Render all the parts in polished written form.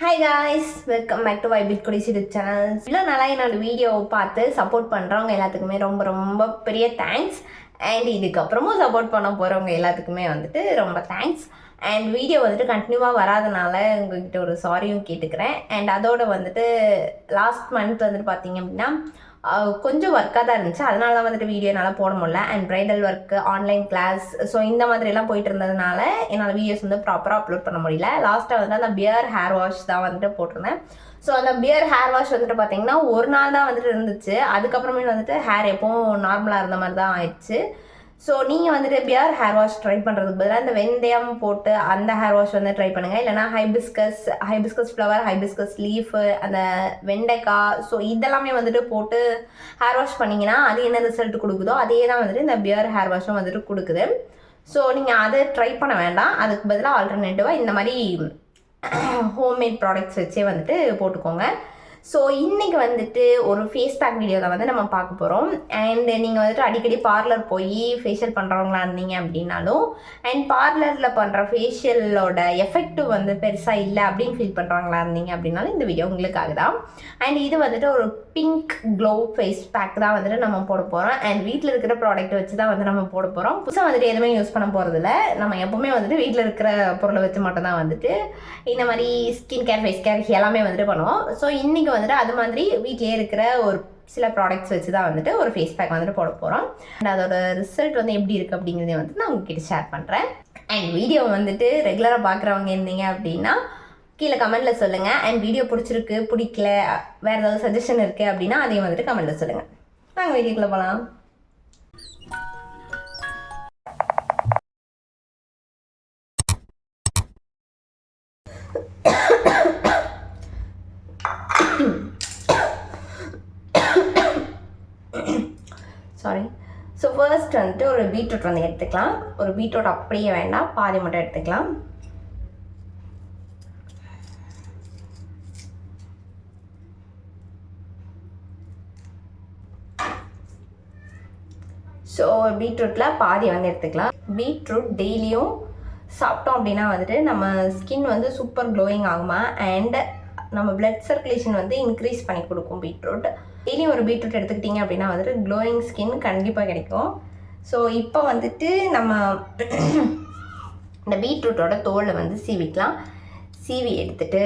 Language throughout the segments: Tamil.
Hi guys, welcome back to Vibit Goodies YouTube channel. இவ்வளோ நாளாக என்னோட வீடியோவை பார்த்து சப்போர்ட் பண்ணுறவங்க எல்லாத்துக்குமே ரொம்ப ரொம்ப பெரிய தேங்க்ஸ். அண்ட் இதுக்கப்புறமும் சப்போர்ட் பண்ண போகிறவங்க எல்லாத்துக்குமே வந்துட்டு ரொம்ப தேங்க்ஸ். அண்ட் வீடியோ வந்துட்டு கண்டினியூவாக வராதனால உங்ககிட்ட ஒரு சாரியும் கேட்டுக்கிறேன். அண்ட் அதோட வந்துட்டு லாஸ்ட் மந்த் வந்துட்டு பார்த்தீங்க அப்படின்னா கொஞ்சம் ஒர்க்காக தான் இருந்துச்சு. அதனால தான் வந்துட்டு வீடியோ என்னால் போட முடியல. And bridal work, online class, so இந்த மாதிரிலாம் போயிட்டு இருந்ததுனால என்னால் வீடியோஸ் வந்து ப்ராப்பராக அப்லோட் பண்ண முடியல. லாஸ்ட்டாக வந்து அந்த பியர் ஹேர் வாஷ் தான் வந்துட்டு போட்டிருந்தேன். ஸோ அந்த பியர் ஹேர் வாஷ் வந்துட்டு பார்த்தீங்கன்னா ஒரு நாள் தான் வந்துட்டு இருந்துச்சு. அதுக்கப்புறமே வந்துட்டு ஹேர் எப்போவும் நார்மலாக இருந்த மாதிரி தான் ஆயிடுச்சு. ஸோ நீங்கள் வந்துட்டு பியர் ஹேர் வாஷ் ட்ரை பண்ணுறதுக்கு பதிலாக இந்த வெந்தயம் போட்டு அந்த ஹேர் வாஷ் வந்து ட்ரை பண்ணுங்கள். இல்லைனா ஹைபிஸ்கஸ் ஃப்ளவர், ஹைபிஸ்கஸ் லீஃபு, அந்த வெண்டைக்காய், ஸோ இதெல்லாமே வந்துட்டு போட்டு ஹேர் வாஷ் பண்ணிங்கன்னா அது என்ன ரிசல்ட் கொடுக்குதோ அதே தான் வந்துட்டு இந்த பியர் ஹேர் வாஷும் வந்துட்டு கொடுக்குது. ஸோ நீங்கள் அதை ட்ரை பண்ண வேண்டாம். அதுக்கு பதிலாக ஆல்டர்னேட்டிவாக இந்த மாதிரி ஹோம்மேட் ப்ராடக்ட்ஸ் வச்சே வந்துட்டு போட்டுக்கோங்க. ஸோ இன்றைக்கி வந்துட்டு ஒரு ஃபேஸ் பேக் வீடியோ தான் வந்து நம்ம பார்க்க போகிறோம். அண்ட் நீங்கள் வந்துட்டு அடிக்கடி பார்லர் போய் ஃபேஷியல் பண்ணுறவங்களா இருந்தீங்க அப்படின்னாலும், அண்ட் பார்லரில் பண்ணுற ஃபேஷியலோட எஃபெக்டிவ் வந்து பெருசாக இல்லை அப்படின்னு ஃபீல் பண்ணுறவங்களா இருந்தீங்க அப்படின்னாலும் இந்த வீடியோ உங்களுக்காக தான். அண்ட் இது வந்துட்டு ஒரு பிங்க் க்ளோ ஃபேஸ் பேக் தான் வந்துட்டு நம்ம போட போகிறோம். அண்ட் வீட்டில் இருக்கிற ப்ராடக்ட் வச்சு தான் வந்து நம்ம போட போகிறோம். புதுசாக வந்துட்டு எதுவுமே யூஸ் பண்ண போகிறதில்ல. நம்ம எப்போவுமே வந்துட்டு வீட்டில் இருக்கிற பொருளை வச்சு மட்டும்தான் வந்துட்டு இந்த மாதிரி ஸ்கின் கேர், ஃபேஸ் கேர் எல்லாமே வந்துட்டு பண்ணுவோம். ஸோ இன்றைக்கி வந்துட்டு அது மாதிரி வீட்டிலே இருக்கிற ஒரு சில ப்ராடக்ட்ஸ் வச்சு தான் வந்துட்டு ஒரு ஃபேஸ் பேக் வந்துட்டு போட போகிறோம். அண்ட் அதோட ரிசல்ட் வந்து எப்படி இருக்குது அப்படிங்கிறதையும் வந்துட்டு நான் உங்ககிட்ட ஷேர் பண்ணுறேன். அண்ட் வீடியோ வந்துட்டு ரெகுலராக பார்க்குறவங்க இருந்தீங்க அப்படின்னா கீழே கமெண்ட்டில் சொல்லுங்கள். அண்ட் வீடியோ பிடிச்சிருக்கு, பிடிக்கல, வேறு ஏதாவது சஜஷன் இருக்குது அப்படின்னா அதையும் வந்துட்டு கமெண்ட்டில் சொல்லுங்கள். நாங்கள் வீடியோக்குள்ளே போகலாம். சாரி. ஸோ ஃபர்ஸ்ட் வந்துட்டு ஒரு பீட்ரூட் வந்து எடுத்துக்கலாம். ஒரு பீட்ரூட் அப்படியே வேண்டாம், பாதி மட்டும் எடுத்துக்கலாம். ஸோ பீட்ரூட்டில் பாதி வந்து எடுத்துக்கலாம். பீட்ரூட் டெய்லியும் சாப்பிட்டோம் அப்படின்னா வந்துட்டு நம்ம ஸ்கின் வந்து சூப்பர் க்ளோயிங் ஆகுமா. அண்ட் நம்ம பிளட் சர்க்குலேஷன் வந்து இன்க்ரீஸ் பண்ணி கொடுக்கும் பீட்ரூட். டெய்லியும் ஒரு பீட்ரூட் எடுத்துக்கிட்டிங்க அப்படின்னா வந்துட்டு க்ளோயிங் ஸ்கின் கண்டிப்பாக கிடைக்கும். ஸோ இப்போ வந்துட்டு நம்ம இந்த பீட்ரூட்டோட தோலை வந்து சீவிக்கலாம். சீவி எடுத்துட்டு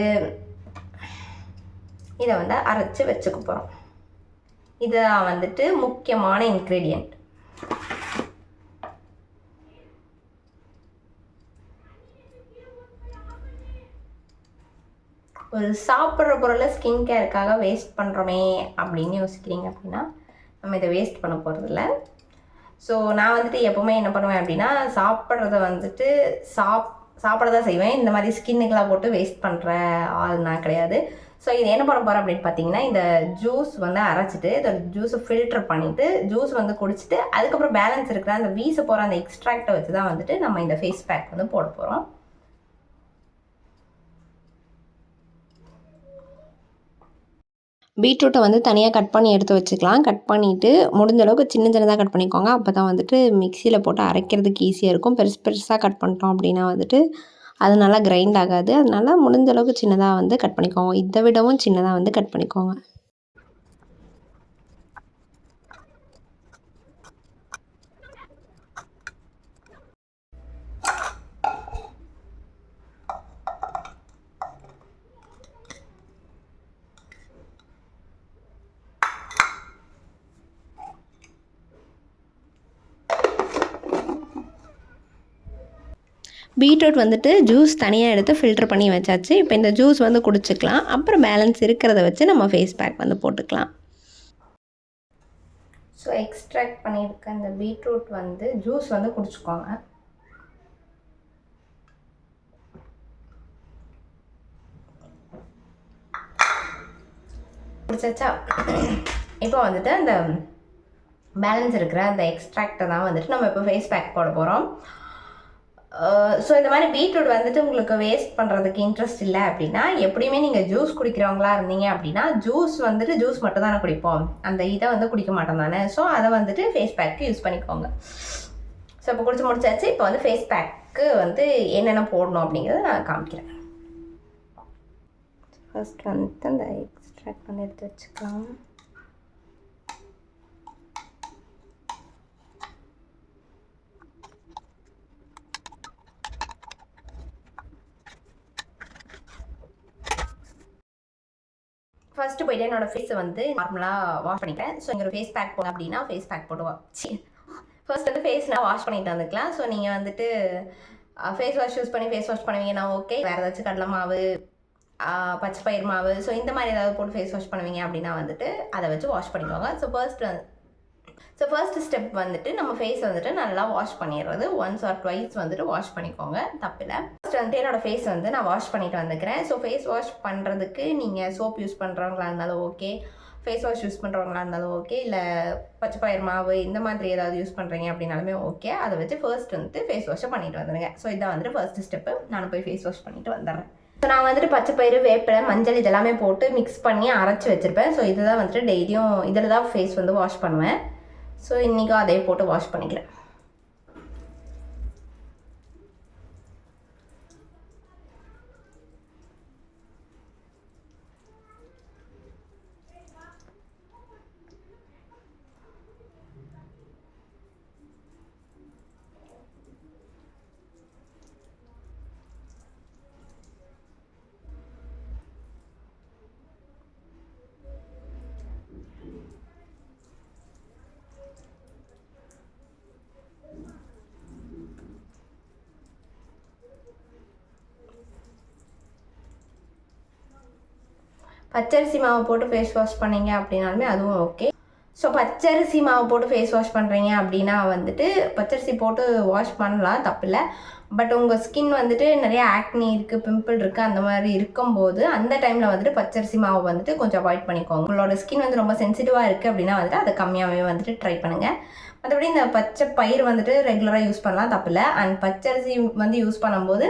இதை வந்து அரைச்சி வச்சுக்க போகிறோம். இதுதான் வந்துட்டு முக்கியமான இன்க்ரீடியன்ட். ஒரு சாப்பிட்ற பொருளை ஸ்கின் கேருக்காக வேஸ்ட் பண்ணுறோமே அப்படின்னு யோசிக்கிறீங்க அப்படின்னா நம்ம இதை வேஸ்ட் பண்ண போகிறதில்ல. ஸோ நான் வந்துட்டு எப்போவுமே என்ன பண்ணுவேன் அப்படின்னா சாப்பிட்றத வந்துட்டு சாப்பிட செய்வேன். இந்த மாதிரி ஸ்கின்னுக்கெலாம் போட்டு வேஸ்ட் பண்ணுற ஆள் நான் கிடையாது. ஸோ இது என்ன பண்ண போகிறேன் அப்படின்னு பார்த்தீங்கன்னா, இந்த ஜூஸ் வந்து அரைச்சிட்டு இந்த ஜூஸை ஃபில்டர் பண்ணிவிட்டு ஜூஸ் வந்து குடிச்சிட்டு அதுக்கப்புறம் பேலன்ஸ் இருக்கிற அந்த வீச போகிற அந்த எக்ஸ்ட்ராக்டை வச்சு தான் வந்துட்டு நம்ம இந்த ஃபேஸ் பேக் வந்து போட போகிறோம். பீட்ரூட்டை வந்து தனியாக கட் பண்ணி எடுத்து வச்சுக்கலாம். கட் பண்ணிவிட்டு முடிஞ்ச அளவுக்கு சின்ன சின்னதாக கட் பண்ணிக்கோங்க. அப்போ தான் வந்துட்டு மிக்சியில் போட்டு அரைக்கிறதுக்கு ஈஸியாக இருக்கும். பெருசாக கட் பண்ணிட்டோம் அப்படின்னா வந்துட்டு அது நல்லா கிரைண்ட் ஆகாது. அதனால் முடிஞ்ச அளவுக்கு சின்னதாக வந்து கட் பண்ணிக்கோங்க. இதை விடவும் சின்னதாக வந்து கட் பண்ணிக்கோங்க. பீட்ரூட் வந்துட்டு ஜூஸ் தனியாக எடுத்து ஃபில்டர் பண்ணி வச்சாச்சு. இப்போ இந்த ஜூஸ் வந்து குடிச்சிக்கலாம். அப்புறம் பேலன்ஸ் இருக்கிறத வச்சு நம்ம ஃபேஸ் பேக் வந்து போட்டுக்கலாம். ஸோ எக்ஸ்ட்ராக்ட் பண்ணியிருக்க இந்த பீட்ரூட் வந்து ஜூஸ் வந்து குடிச்சுக்கோங்க. குடிச்சாச்சா? இப்போ வந்துட்டு அந்த பேலன்ஸ் இருக்கிற அந்த எக்ஸ்ட்ராக்டை தான் வந்துட்டு நம்ம இப்போ ஃபேஸ் பேக் போட போகிறோம். ஸோ இந்த மாதிரி பீட்ரூட் வந்துட்டு உங்களுக்கு வேஸ்ட் பண்ணுறதுக்கு இன்ட்ரெஸ்ட் இல்லை அப்படின்னா, எப்படியுமே நீங்கள் ஜூஸ் குடிக்கிறவங்களா இருந்தீங்க அப்படின்னா ஜூஸ் மட்டும் தானே குடிப்போம், அந்த இதை வந்து குடிக்க மாட்டோம் தானே. ஸோ அதை வந்துட்டு ஃபேஸ் பேக்கு யூஸ் பண்ணிக்கோங்க. ஸோ இப்போ குடிச்சு முடிச்சாச்சு. இப்போ வந்து ஃபேஸ் பேக்கு வந்து என்னென்ன போடணும் அப்படிங்கிறத நான் காமிக்கிறேன். ஃபர்ஸ்ட் வந்துட்டு அந்த எக்ஸ்ட்ராக்ட் பண்ணி எடுத்து வச்சுக்கலாம். ஃபர்ஸ்ட்டு போய்ட்டு என்னோடய ஃபேஸை வந்து நார்மலாக வாஷ் பண்ணிட்டேன். ஸோ இங்கே ஒரு ஃபேஸ் பேக் போடணும் அப்படின்னா ஃபேஸ் பேக் போடுவா. ஃபர்ஸ்ட் வந்து ஃபேஸ்லாம் வாஷ் பண்ணிட்டு வந்துக்கலாம். ஸோ நீங்கள் வந்துட்டு ஃபேஸ் வாஷ் யூஸ் பண்ணி ஃபேஸ் வாஷ் பண்ணுவீங்கன்னா ஓகே. வேறு ஏதாச்சும் கடலை மாவு, பச்சை பயிர் மாவு, ஸோ இந்த மாதிரி ஏதாவது போட்டு ஃபேஸ் வாஷ் பண்ணுவீங்க அப்படின்னா வந்துட்டு அதை வச்சு வாஷ் பண்ணிக்கோங்க. ஸோ ஃபர்ஸ்ட் ஸ்டெப் வந்துட்டு நம்ம ஃபேஸ் வந்துட்டு நல்லா வாஷ் பண்ணிடுறது. ஒன்ஸ் ஆர் ட்வைஸ் வந்துட்டு வாஷ் பண்ணிக்கோங்க, தப்பில்லை. ஃபர்ஸ்ட் வந்துட்டு என்னோடய ஃபேஸ் வந்து நான் வாஷ் பண்ணிட்டு வந்துக்கிறேன். ஸோ ஃபேஸ் வாஷ் பண்ணுறதுக்கு நீங்கள் சோப் யூஸ் பண்ணுறவங்களா இருந்தாலும் ஓகே, ஃபேஸ் வாஷ் யூஸ் பண்ணுறவங்களா இருந்தாலும் ஓகே, இல்லை பச்சை பயிர் மாவு இந்த மாதிரி ஏதாவது யூஸ் பண்ணுறீங்க அப்படின்னாலுமே ஓகே. அதை வச்சு ஃபர்ஸ்ட் வந்துட்டு ஃபேஸ் வாஷை பண்ணிட்டு வந்துடுங்க. ஸோ இதான் வந்துட்டு ஃபர்ஸ்ட் ஸ்டெப்பு. நான் போய் ஃபேஸ் வாஷ் பண்ணிட்டு வந்துடுறேன். ஸோ நான் வந்துட்டு பச்சை பயிறு, வேப்பிலை, மஞ்சள் இதெல்லாமே போட்டு மிக்ஸ் பண்ணி அரைச்சி வச்சுருப்பேன். ஸோ இதுதான் வந்துட்டு டெய்லியும் இதில் தான் ஃபேஸ் வந்து வாஷ் பண்ணுவேன். ஸோ இன்றைக்கும் அதே போட்டு வாஷ் பண்ணிக்கிறேன். பச்சரிசி மாவு போட்டு ஃபேஸ் வாஷ் பண்ணீங்க அப்படின்னாலுமே அதுவும் ஓகே. ஸோ பச்சரிசி மாவு போட்டு ஃபேஸ் வாஷ் பண்ணுறீங்க அப்படின்னா வந்துட்டு பச்சரிசி போட்டு வாஷ் பண்ணலாம், தப்பில்லை. பட் உங்கள் ஸ்கின் வந்துட்டு நிறைய ஆக்னி இருக்குது, பிம்பிள் இருக்குது, அந்த மாதிரி இருக்கும்போது அந்த டைமில் வந்துட்டு பச்சரிசி மாவு வந்துட்டு கொஞ்சம் அவாய்ட் பண்ணிக்கோங்க. உங்களோட ஸ்கின் வந்து ரொம்ப சென்சிட்டிவாக இருக்குது அப்படின்னா வந்துட்டு அதை கம்மியாகவே வந்துட்டு ட்ரை பண்ணுங்கள். மற்றபடி இந்த பச்சை பயிர் வந்துட்டு ரெகுலராக யூஸ் பண்ணலாம், தப்பில்லை. அண்ட் பச்சரிசி வந்து யூஸ் பண்ணும்போது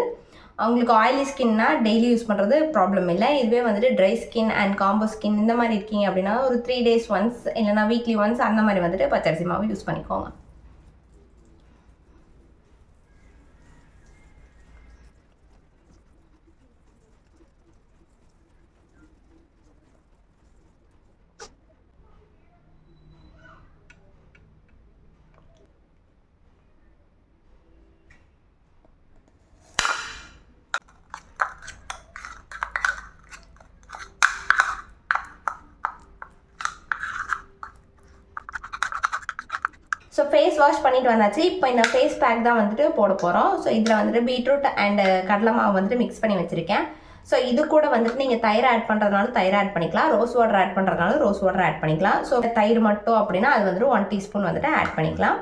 அவங்களுக்கு ஆயிலி ஸ்கின்னா டெய்லி யூஸ் பண்ணுறது ப்ராப்ளம் இல்லை. இதுவே வந்துட்டு dry skin and combo skin இந்த மாதிரி இருக்கீங்க அப்படின்னா ஒரு 3 days ஒன்ஸ் இல்லைனா வீக்லி ஒன்ஸ் அந்த மாதிரி வந்துட்டு பச்சரிசி மாவு யூஸ் பண்ணிக்கோங்க. ஸோ ஃபேஸ் வாஷ் பண்ணிட்டு வந்தாச்சு. இப்போ இந்த ஃபேஸ் பேக் தான் வந்துட்டு போட போகிறோம். ஸோ இதில் வந்துட்டு பீட்ரூட் அண்டு கடலை மாவு வந்துட்டு மிக்ஸ் பண்ணி வச்சுருக்கேன். ஸோ இது கூட வந்துட்டு நீங்கள் தயிர் ஆட் பண்ணுறதுனால தயிர் ஆட் பண்ணிக்கலாம், ரோஸ் வாட்டர் ஆட் பண்ணுறதுனால ரோஸ் வாட்டர் ஆட் பண்ணிக்கலாம். ஸோ தயிர் மட்டும் அப்படின்னா அது வந்துட்டு 1 teaspoon வந்துட்டு ஆட் பண்ணிக்கலாம்.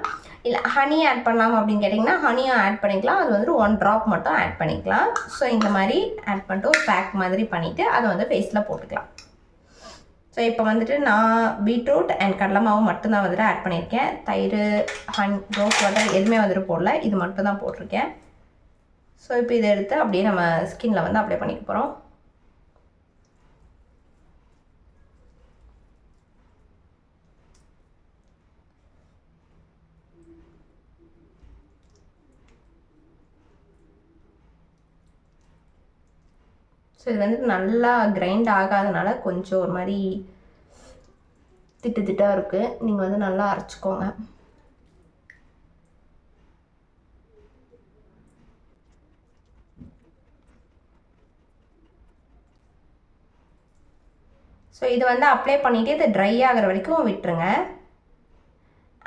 இல்லை ஹனி ஆட் பண்ணலாம் அப்படின்னு கேட்டிங்கன்னா ஹனியும் ஆட் பண்ணிக்கலாம். அது வந்துட்டு 1 drop மட்டும் ஆட் பண்ணிக்கலாம். ஸோ இந்த மாதிரி ஆட் பண்ணிட்டு ஒரு பேக் மாதிரி பண்ணிவிட்டு அதை வந்து ஃபேஸில் போட்டுக்கலாம். ஸோ இப்போ வந்துட்டு நான் பீட்ரூட் அண்ட் கடலை மாவு மட்டும்தான் வந்துட்டு ஆட் பண்ணியிருக்கேன். தயிர், ரோஸ் வாட்டர் எதுவுமே வந்துட்டு போடல, இது மட்டும் தான் போட்டிருக்கேன். ஸோ இப்போ இதை எடுத்து அப்படியே நம்ம ஸ்கின்னில் வந்து அப்ளை பண்ணிக்க போகிறோம். ஸோ இது வந்துட்டு நல்லா கிரைண்ட் ஆகாதனால கொஞ்சம் ஒரு மாதிரி திட்டாக இருக்குது. நீங்கள் வந்து நல்லா அரைச்சிக்கோங்க. ஸோ இது வந்து அப்ளை பண்ணிவிட்டு இது ட்ரை ஆகிற வரைக்கும் விட்டுருங்க.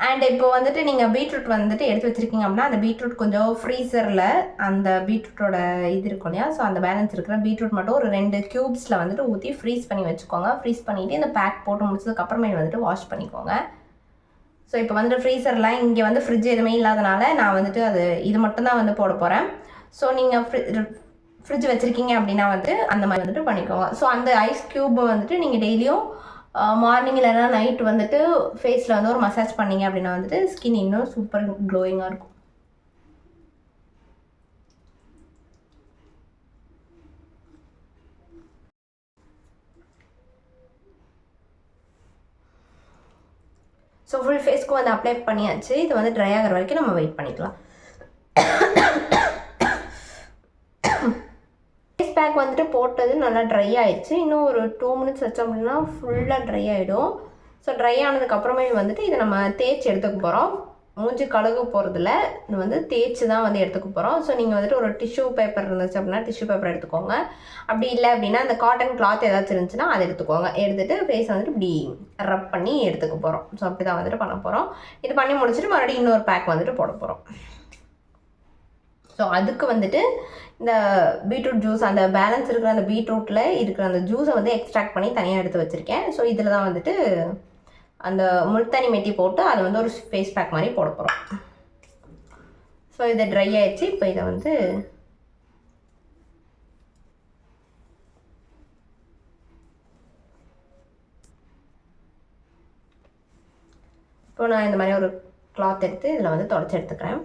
அண்ட் இப்போ வந்துட்டு நீங்கள் பீட்ரூட் வந்துட்டு எடுத்து வச்சுருக்கீங்க அப்படின்னா அந்த பீட்ரூட் கொஞ்சம் ஃப்ரீசரில் அந்த பீட்ரூட்டோட இது இருக்கும் இல்லையா, ஸோ அந்த பேலன்ஸ் இருக்கிற பீட்ரூட் மட்டும் ஒரு 2 cubesல வந்துட்டு ஊற்றி ஃப்ரீஸ் பண்ணி வச்சுக்கோங்க. ஃப்ரீஸ் பண்ணிவிட்டு இந்த பேக் போட்டு முடிச்சதுக்கப்புறமே வந்துட்டு வாஷ் பண்ணிக்கோங்க. ஸோ இப்போ வந்துட்டு ஃப்ரீசர்லாம் இங்கே வந்து ஃப்ரிட்ஜ் எதுவுமே இல்லாதனால நான் வந்துட்டு இது மட்டும்தான் வந்து போட போகிறேன். ஸோ நீங்கள் ஃப்ரிட்ஜ் வச்சுருக்கீங்க அப்படின்னா வந்துட்டு அந்த மாதிரி வந்துட்டு பண்ணிக்கோங்க. ஸோ அந்த ஐஸ் க்யூப்பை வந்துட்டு நீங்கள் டெய்லியும் மார்னிங் இல்லைனா நைட் வந்துட்டு ஃபேஸில் வந்து ஒரு மசாஜ் பண்ணிங்க அப்படின்னா வந்துட்டு ஸ்கின் இன்னும் சூப்பர் க்ளோயிங்காக இருக்கும். ஸோ ஃபுல் ஃபேஸ்க்கு வந்து அப்ளை பண்ணியாச்சு. இது வந்து ட்ரை ஆகிற வரைக்கும் நம்ம வெயிட் பண்ணிக்கலாம். ஃபேஸ் பேக் வந்து வந்துட்டு போட்டது நல்லா ட்ரை ஆயிடுச்சு. இன்னும் ஒரு 2 மினிட்ஸ் வச்சோம் அப்படின்னா ஃபுல்லாக ட்ரை ஆகிடும். ஸோ ட்ரை ஆனதுக்கப்புறமே வந்துட்டு இதை நம்ம தேய்ச்சி எடுத்துக்க போகிறோம். மூஞ்சி கழுக போகிறதுல இது வந்து தேய்ச்சி தான் வந்து எடுத்துக்க போகிறோம். ஸோ நீங்கள் வந்துட்டு ஒரு டிஷ்யூ பேப்பர் இருந்துச்சு அப்படின்னா டிஷ்யூ பேப்பர் எடுத்துக்கோங்க. அப்படி இல்லை அப்படின்னா அந்த காட்டன் கிளாத் ஏதாச்சும் இருந்துச்சுன்னா அதை எடுத்துக்கோங்க. எடுத்துகிட்டு ஃபேஸ் வந்துட்டு இப்படி ரப் பண்ணி எடுத்துக்க போகிறோம். ஸோ அப்படி தான் வந்துட்டு பண்ண போகிறோம். இது பண்ணி முடிச்சுட்டு மறுபடியும் இன்னொரு பேக் வந்துட்டு போட போகிறோம். ஸோ அதுக்கு வந்துட்டு இந்த பீட்ரூட் ஜூஸ், அந்த பேலன்ஸ் இருக்கிற அந்த பீட்ரூட்டில் இருக்கிற அந்த ஜூஸை வந்து எக்ஸ்ட்ராக்ட் பண்ணி தனியாக எடுத்து வச்சுருக்கேன். ஸோ இதில் தான் வந்துட்டு அந்த முல்தானி மெட்டி போட்டு அதை வந்து ஒரு ஃபேஸ் பேக் மாதிரி போட போகிறோம். ஸோ இதை ட்ரை ஆயிடுச்சு. இப்போ இதை வந்து இப்போ நான் இந்த மாதிரி ஒரு கிளாத் எடுத்து இதில் வந்து தொடச்சி எடுத்துக்கிறேன்.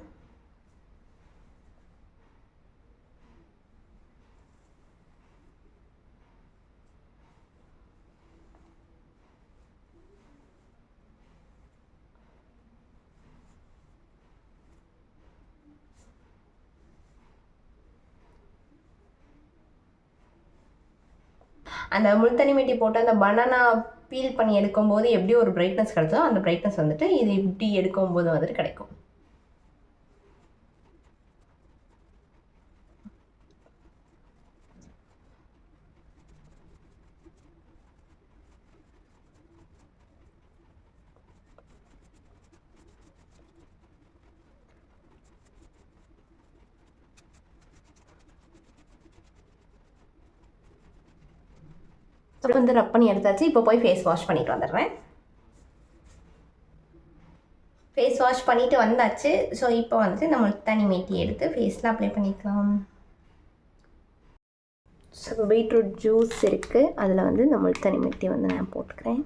அந்த முல்தானி மெட்டி போட்டு அந்த பனானா பீல் பண்ணி எடுக்கும்போது எப்படி ஒரு பிரைட்னஸ் கிடைச்சோ அந்த பிரைட்னஸ் வந்துட்டு இது இப்படி எடுக்கும்போது வந்துட்டு கிடைக்கும். வந்து ரப் பண்ணி எடுத்தாச்சு. இப்போ போய் ஃபேஸ் வாஷ் பண்ணிட்டு வந்துடுறேன். ஃபேஸ் வாஷ் பண்ணிவிட்டு வந்தாச்சு. ஸோ இப்போ வந்துட்டு நம்ம முல்தானி மெட்டி எடுத்து ஃபேஸில் அப்ளை பண்ணிக்கலாம். ஸோ பீட்ரூட் ஜூஸ் இருக்குது, அதில் வந்து இந்த முல்தானி மெட்டி வந்து நான் போட்டுக்கிறேன்.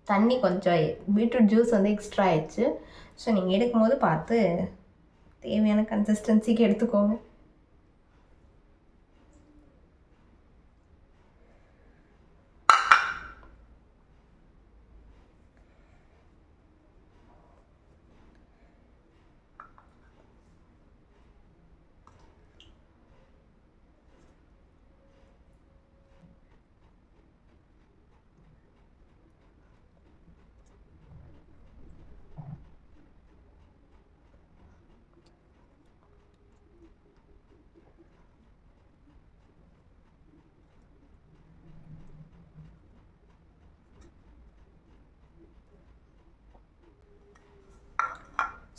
தண்ணி கொஞ்சம் பீட்ரூட் ஜூஸ் வந்து எக்ஸ்ட்ரா ஆயிடுச்சு. ஸோ நீங்கள் எடுக்கும்போது பார்த்து தேவையான கன்சிஸ்டன்சிக்கு எடுத்துக்கோங்க.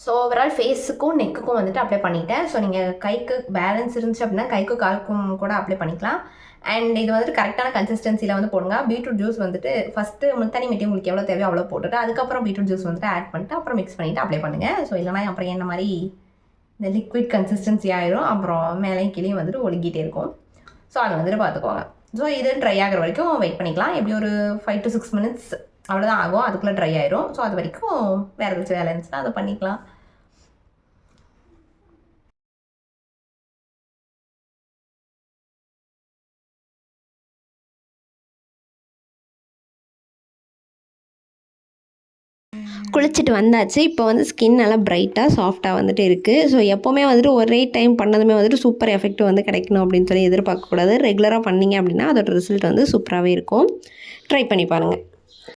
ஸோ ஓவரால் ஃபேஸுக்கும் நெக்குக்கும் வந்துட்டு அப்ளை பண்ணிட்டேன். ஸோ நீங்கள் கைக்கு பேலன்ஸ் இருந்துச்சு அப்படின்னா கைக்கு காலுக்கும் கூட அப்ளை பண்ணிக்கலாம். அண்ட் இது வந்துட்டு கரெக்டான கன்சிஸ்டன்சியில் வந்து போடுங்க. பீட்ரூட் ஜூஸ் வந்துட்டு ஃபஸ்ட்டு முல்தானி மெட்டி உங்களுக்கு எவ்வளோ தேவையோ அவ்வளோ போட்டுட்டு அதுக்கப்புறம் பீட்ரூட் ஜூஸ் வந்துட்டு ஆட் பண்ணிட்டு அப்புறம் மிக்ஸ் பண்ணிவிட்டு அப்ளை பண்ணுங்கள். ஸோ இல்லைனா அப்புறம் என்ன மாதிரி இந்த லிக்விட் கன்சிஸ்டன்சி ஆயிரும், அப்புறம் மேலேயும் கீழேயும் வந்துட்டு ஒழுங்கிட்டே இருக்கும். ஸோ அதை வந்துட்டு பார்த்துக்கோங்க. ஸோ இது ட்ரை ஆகிற வரைக்கும் வெயிட் பண்ணிக்கலாம். எப்படி ஒரு 5 to 6 minutes அவ்வளோதான் ஆகும். அதுக்குள்ளே ட்ரை ஆயிரும். ஸோ அது வரைக்கும் வேறு ஏதாச்சும் வேலை இருந்துச்சுன்னா அதை பண்ணிக்கலாம். குளிச்சுட்டு வந்தாச்சு. இப்போ வந்து ஸ்கின் நல்லா பிரைட்டாக சாஃப்டாக வந்துட்டு இருக்குது. ஸோ எப்போவுமே வந்துட்டு ஒரே டைம் பண்ணதுமே வந்துட்டு சூப்பர் எஃபெக்ட் வந்து கிடைக்கணும் அப்படின்னு சொல்லி எதிர்பார்க்கக்கூடாது. ரெகுலராக பண்ணிங்க அப்படின்னா அதோட ரிசல்ட் வந்து சூப்பராகவே இருக்கும். ட்ரை பண்ணி பாருங்கள்.